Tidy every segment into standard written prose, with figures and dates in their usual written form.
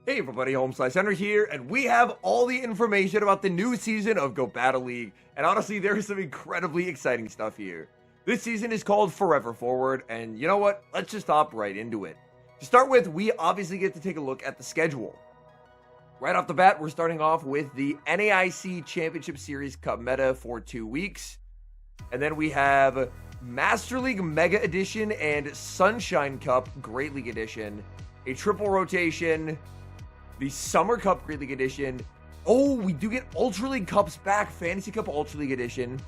Hey everybody, HomeSliceHenry here, and we have all the information about the new season of Go Battle League, and honestly, there is some incredibly exciting stuff here. This season is called Forever Forward, and you know what? Let's just hop right into it. To start with, we obviously get to take a look at the schedule. Right off the bat, we're starting off with the NAIC Championship Series Cup meta for 2 weeks, and then we have Master League Mega Edition and Sunshine Cup Great League Edition, a triple rotation, the Summer Cup Great League Edition. Oh, we do get Ultra League Cups back. Fantasy Cup Ultra League Edition.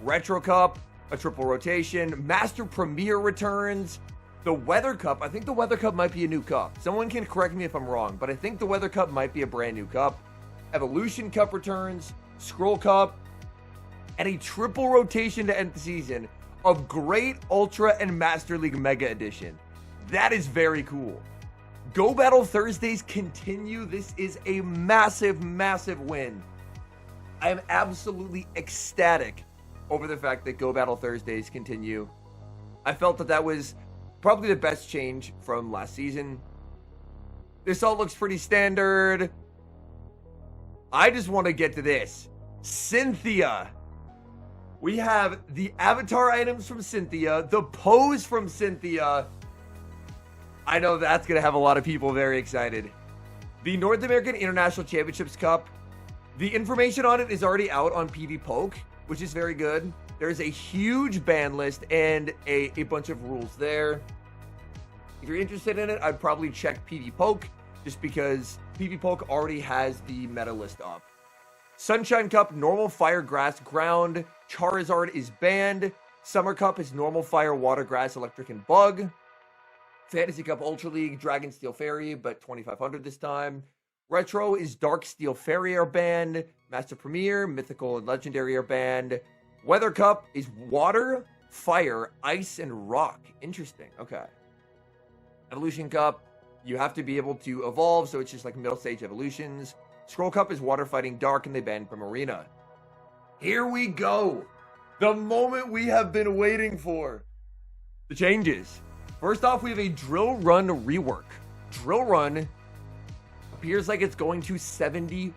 Retro Cup, a triple rotation. Master Premier returns. The Weather Cup. I think the Weather Cup might be a new cup. Someone can correct me if I'm wrong, but I think the Weather Cup might be a brand new cup. Evolution Cup returns. Scroll Cup. And a triple rotation to end the season of Great Ultra and Master League Mega Edition. That is very cool. Go Battle Thursdays continue. This is a massive, massive win. I am absolutely ecstatic over the fact that Go Battle Thursdays continue. I felt that was probably the best change from last season. This all looks pretty standard. I just want to get to this. Cynthia. We have the avatar items from Cynthia, the pose from Cynthia. I know that's going to have a lot of people very excited. The North American International Championships Cup, the information on it is already out on PV Poke, which is very good. There's a huge ban list and a bunch of rules there. If you're interested in it, I'd probably check PV Poke, just because PV Poke already has the meta list up. Sunshine Cup, normal fire, grass, ground. Charizard is banned. Summer Cup is normal fire, water, grass, electric, and bug. Fantasy Cup Ultra League, Dragon Steel Fairy, but 2,500 this time. Retro is Dark Steel Fairy are banned. Master Premier, Mythical and Legendary are banned. Weather Cup is Water, Fire, Ice, and Rock. Interesting. Okay. Evolution Cup, you have to be able to evolve, so it's just like middle stage evolutions. Scroll Cup is Water Fighting Dark, and they banned from Arena. Here we go. The moment we have been waiting for. The changes. First off, we have a Drill Run rework. Drill Run appears like it's going to 70-40,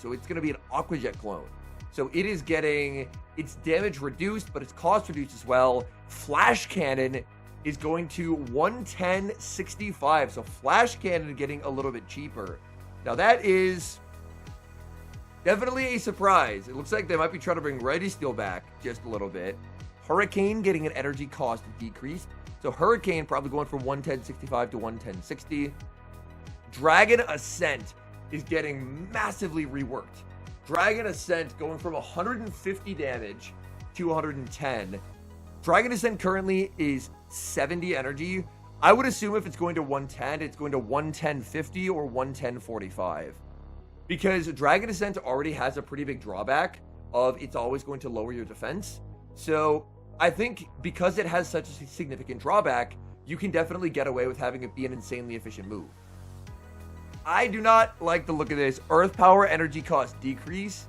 so it's going to be an Aqua Jet clone. So it is getting its damage reduced, but its cost reduced as well. Flash Cannon is going to 110-65, so Flash Cannon getting a little bit cheaper. Now that is definitely a surprise. It looks like they might be trying to bring Ready Steel back just a little bit. Hurricane getting an energy cost decreased. So Hurricane probably going from 110.65 to 110.60. Dragon Ascent is getting massively reworked. Dragon Ascent going from 150 damage to 110. Dragon Ascent currently is 70 energy. I would assume if it's going to 110, it's going to 110.50 or 110.45. Because Dragon Ascent already has a pretty big drawback of it's always going to lower your defense. So I think because it has such a significant drawback, you can definitely get away with having it be an insanely efficient move. I do not like the look of this. Earth Power energy cost decrease.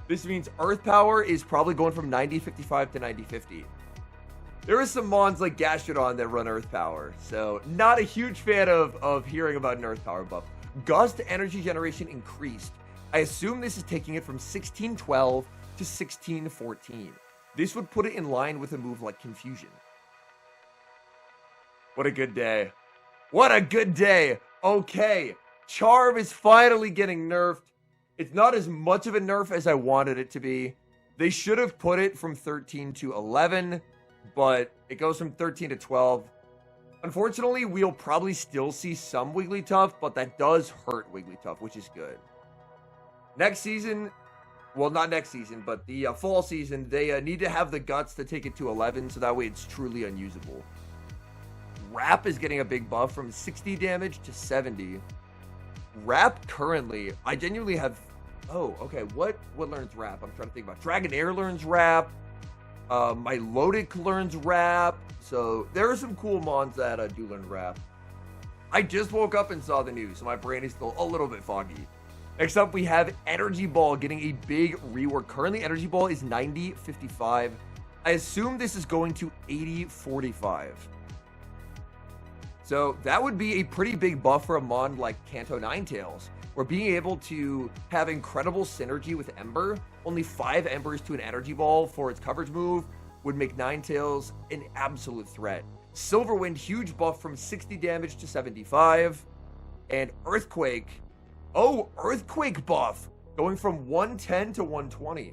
This means Earth Power is probably going from 90.55 to 90.50. There are some mons like Gastrodon that run Earth Power, so not a huge fan of hearing about an Earth Power buff. Gust energy generation increased. I assume this is taking it from 1612 to 1614. This would put it in line with a move like Confusion. What a good day. What a good day. Okay, Charm is finally getting nerfed. It's not as much of a nerf as I wanted it to be. They should have put it from 13 to 11, but it goes from 13 to 12. Unfortunately, we'll probably still see some Wigglytuff, but that does hurt Wigglytuff, which is good. Next season, well, not next season, but the fall season, they need to have the guts to take it to 11, so that way it's truly unusable. Wrap is getting a big buff from 60 damage to 70. Wrap currently, I genuinely have... Oh, okay, what learns Wrap? I'm trying to think about... Dragonair learns Wrap. Milotic learns Wrap. So there are some cool mons that do learn Wrap. I just woke up and saw the news, so my brain is still a little bit foggy. Next up, we have Energy Ball getting a big rework. Currently, Energy Ball is 90.55. I assume this is going to 80.45. So that would be a pretty big buff for a mon like Kanto Ninetales, where being able to have incredible synergy with Ember, only 5 Embers to an energy ball for its coverage move, would make Ninetales an absolute threat. Silverwind, huge buff from 60 damage to 75. And Earthquake, oh, Earthquake buff, going from 110 to 120.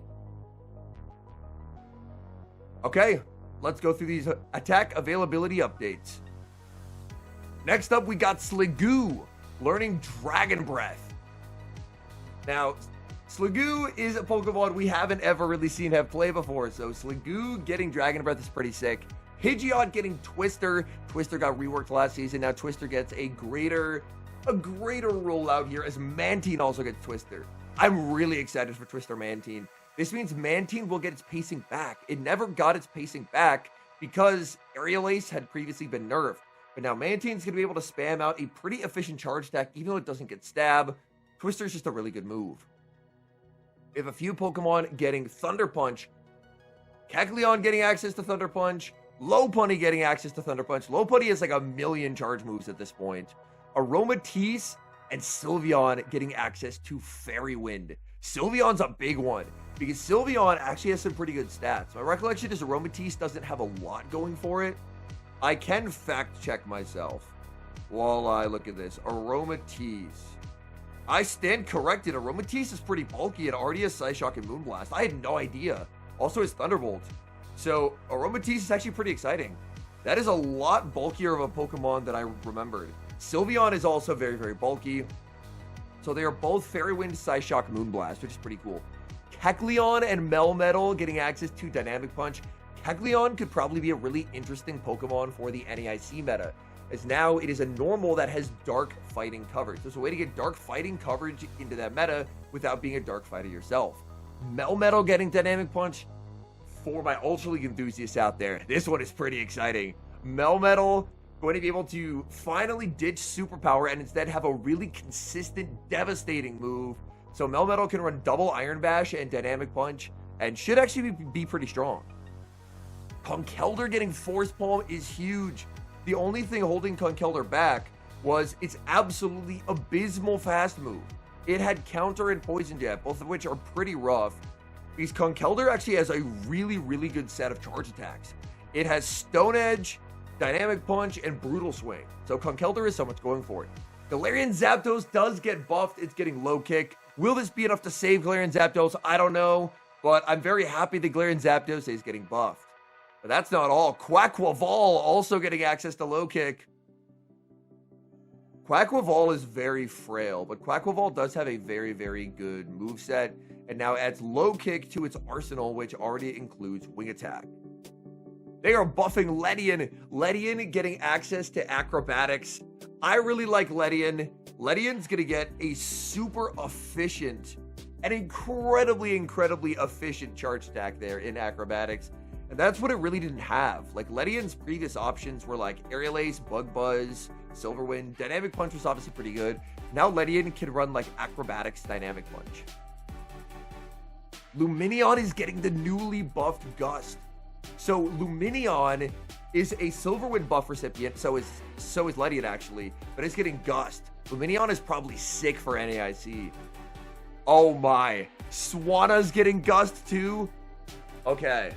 Okay, let's go through these attack availability updates. Next up, we got Sliggoo, learning Dragon Breath. Now, Sliggoo is a Pokemon we haven't ever really seen have play before, so Sliggoo getting Dragon Breath is pretty sick. Pidgeot getting Twister. Twister got reworked last season. Now Twister gets a greater rollout here as Mantine also gets Twister. I'm really excited for Twister Mantine. This means Mantine will get its pacing back. It never got its pacing back because Aerial Ace had previously been nerfed. But now Mantine's going to be able to spam out a pretty efficient charge attack even though it doesn't get stab. Twister's just a really good move. We have a few Pokemon getting Thunder Punch. Kecleon getting access to Thunder Punch. Lopunny getting access to Thunder Punch. Lopunny has like a million charge moves at this point. Aromatisse and Sylveon getting access to Fairy Wind. Sylveon's a big one because Sylveon actually has some pretty good stats. My recollection is Aromatisse doesn't have a lot going for it. I can fact check myself while I look at this. Aromatisse. I stand corrected. Aromatisse is pretty bulky and already has Psyshock and Moonblast. I had no idea. Also has Thunderbolt. So Aromatisse is actually pretty exciting. That is a lot bulkier of a Pokemon than I remembered. Sylveon is also very, very bulky. So they are both Fairy Wind, Psyshock, Moonblast, which is pretty cool. Kecleon and Melmetal getting access to Dynamic Punch. Kecleon could probably be a really interesting Pokemon for the NAIC meta, as now it is a normal that has dark fighting coverage. There's a way to get dark fighting coverage into that meta without being a dark fighter yourself. Melmetal getting Dynamic Punch. For my Ultra League enthusiasts out there, this one is pretty exciting. Melmetal going to be able to finally ditch Superpower and instead have a really consistent, devastating move. So Melmetal can run double Iron Bash and Dynamic Punch and should actually be pretty strong. Conkeldurr getting Force Palm is huge. The only thing holding Conkeldurr back was its absolutely abysmal fast move. It had Counter and Poison Jab, both of which are pretty rough. Because Conkeldurr actually has a really, really good set of charge attacks. It has Stone Edge, Dynamic Punch, and Brutal Swing. So Conkeldurr is so much going for it. Galarian Zapdos does get buffed. It's getting Low Kick. Will this be enough to save Galarian Zapdos? I don't know. But I'm very happy that Galarian Zapdos is getting buffed. But that's not all. Quaquaval also getting access to Low Kick. Quaquaval is very frail, but Quaquaval does have a very, very good moveset, and now adds Low Kick to its arsenal, which already includes Wing Attack. They are buffing Ledian. Ledian getting access to Acrobatics. I really like Ledian. Ledian's going to get a super efficient and incredibly, incredibly efficient charge attack there in Acrobatics. And that's what it really didn't have. Like, Ledian's previous options were like Aerial Ace, Bug Buzz, Silverwind. Dynamic Punch was obviously pretty good. Now Ledian can run like Acrobatics, Dynamic Punch. Lumineon is getting the newly buffed Gust. So Lumineon is a Silverwind buff recipient, so is Ledian actually, but it's getting Gust. Lumineon is probably sick for NAIC. Oh my. Swana's getting Gust too? Okay.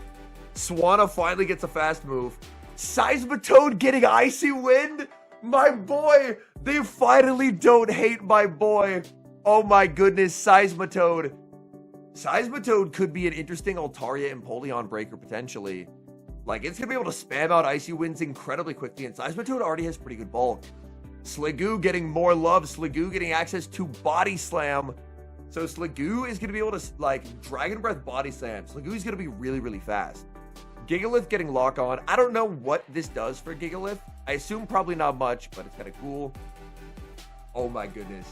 Swanna finally gets a fast move. Seismitoad getting Icy Wind? My boy! They finally don't hate my boy. Oh my goodness, Seismitoad. Seismitoad could be an interesting Altaria and Empoleon breaker potentially. Like, it's going to be able to spam out Icy Winds incredibly quickly, and Seismitoad already has pretty good bulk. Sliggoo getting more love. Sliggoo getting access to Body Slam. So Sliggoo is going to be able to, like, Dragon Breath Body Slam. Sliggoo is going to be really, really fast. Gigalith getting Lock On. I don't know what this does for Gigalith. I assume probably not much, but it's kind of cool. Oh my goodness.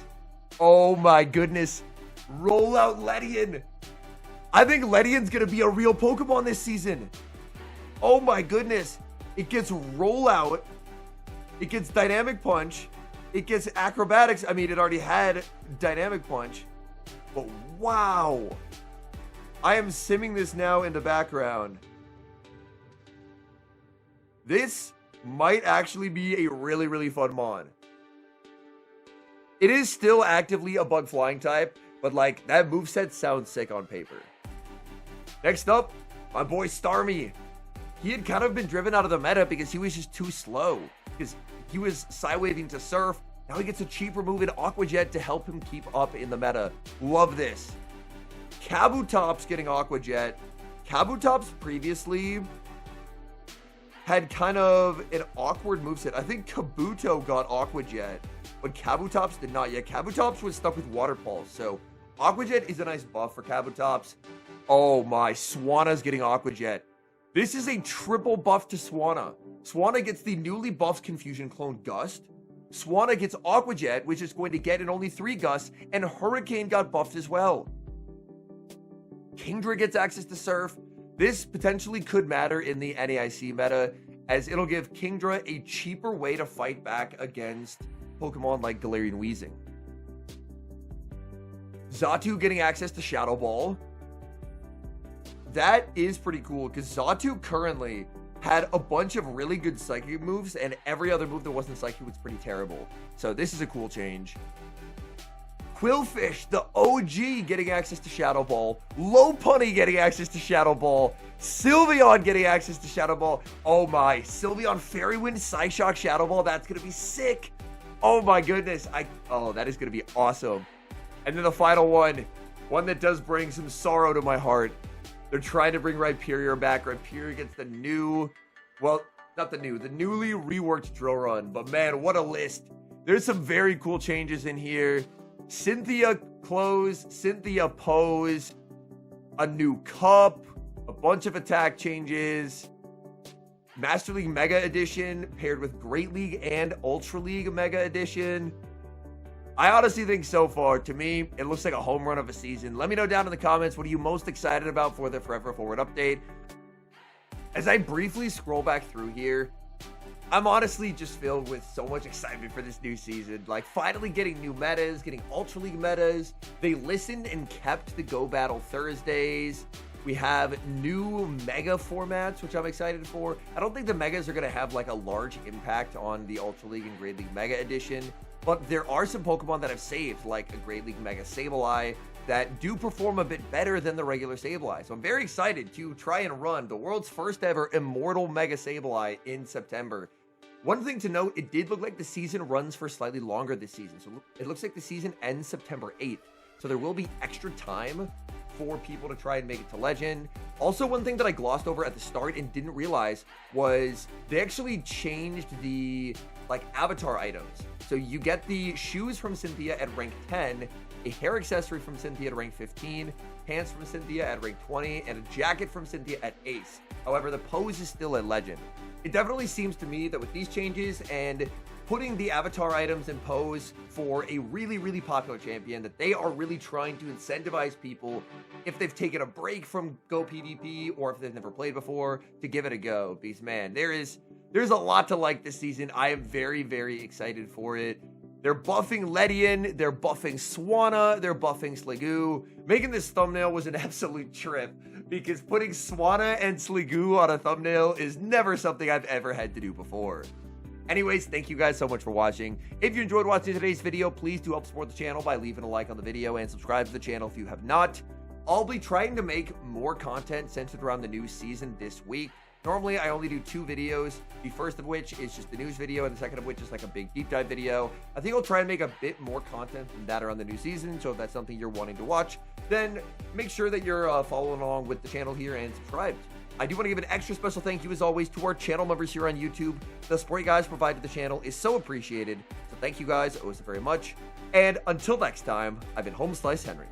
Oh my goodness. Roll out Ledian. I think Ledian's going to be a real Pokemon this season. Oh my goodness. It gets Rollout. It gets Dynamic Punch. It gets Acrobatics. I mean, it already had Dynamic Punch. But wow. I am simming this now in the background. This might actually be a really, really fun mon. It is still actively a bug flying type, but like that moveset sounds sick on paper. Next up, my boy Starmie. He had kind of been driven out of the meta because he was just too slow. Because he was sidewaving to Surf. Now he gets a cheaper move in Aqua Jet to help him keep up in the meta. Love this. Kabutops getting Aqua Jet. Kabutops previously had kind of an awkward moveset. I think Kabuto got Aqua Jet, but Kabutops did not yet. Kabutops was stuck with Water Pulse, so Aqua Jet is a nice buff for Kabutops. Oh my, Swana's getting Aqua Jet. This is a triple buff to Swana. Swana gets the newly buffed Confusion clone Gust. Swana gets Aqua Jet, which is going to get in only 3 Gusts, and Hurricane got buffed as well. Kingdra gets access to Surf. This potentially could matter in the NAIC meta, as it'll give Kingdra a cheaper way to fight back against Pokemon like Galarian Weezing. Xatu getting access to Shadow Ball. That is pretty cool, because Xatu currently had a bunch of really good Psychic moves, and every other move that wasn't Psychic was pretty terrible. So this is a cool change. Quillfish, the OG, getting access to Shadow Ball. Lopunny getting access to Shadow Ball. Sylveon getting access to Shadow Ball. Oh my, Sylveon Fairy Wind Psyshock Shadow Ball. That's going to be sick. Oh my goodness. Oh, that is going to be awesome. And then the final one that does bring some sorrow to my heart. They're trying to bring Rhyperior back. Rhyperior gets the new, well, not the new, the newly reworked Drill Run. But man, what a list. There's some very cool changes in here. Cynthia Close, Cynthia Pose, a new cup, a bunch of attack changes, Master League Mega Edition paired with Great League and Ultra League Mega Edition. I honestly think so far, to me, it looks like a home run of a season. Let me know down in the comments, what are you most excited about for the Forever Forward update? As I briefly scroll back through here, I'm honestly just filled with so much excitement for this new season. Like, finally getting new metas, getting Ultra League metas. They listened and kept the Go Battle Thursdays. We have new Mega formats, which I'm excited for. I don't think the Megas are going to have, like, a large impact on the Ultra League and Great League Mega Edition. But there are some Pokemon that I've saved, like a Great League Mega Sableye, that do perform a bit better than the regular Sableye. So I'm very excited to try and run the world's first ever Immortal Mega Sableye in September. One thing to note, it did look like the season runs for slightly longer this season. So it looks like the season ends September 8th. So there will be extra time for people to try and make it to Legend. Also, one thing that I glossed over at the start and didn't realize was they actually changed the avatar items. So you get the shoes from Cynthia at rank 10, a hair accessory from Cynthia at rank 15, pants from Cynthia at rank 20, and a jacket from Cynthia at Ace. However, the pose is still at Legend. It definitely seems to me that with these changes and putting the avatar items in pose for a really, really popular champion, that they are really trying to incentivize people, if they've taken a break from Go PvP or if they've never played before, to give it a go. Because man, there's a lot to like this season. I am very, very excited for it. They're buffing Ledian, they're buffing Swana, they're buffing Sliggoo. Making this thumbnail was an absolute trip, because putting Swana and Sliggoo on a thumbnail is never something I've ever had to do before. Anyways, thank you guys so much for watching. If you enjoyed watching today's video, please do help support the channel by leaving a like on the video and subscribe to the channel if you have not. I'll be trying to make more content centered around the new season this week. Normally, I only do 2 videos, the first of which is just the news video, and the second of which is like a big deep dive video. I think I'll try and make a bit more content than that around the new season, so if that's something you're wanting to watch, then make sure that you're following along with the channel here and subscribed. I do want to give an extra special thank you, as always, to our channel members here on YouTube. The support you guys provide to the channel is so appreciated, so thank you guys, always very much. And until next time, I've been HomeSliceHenry.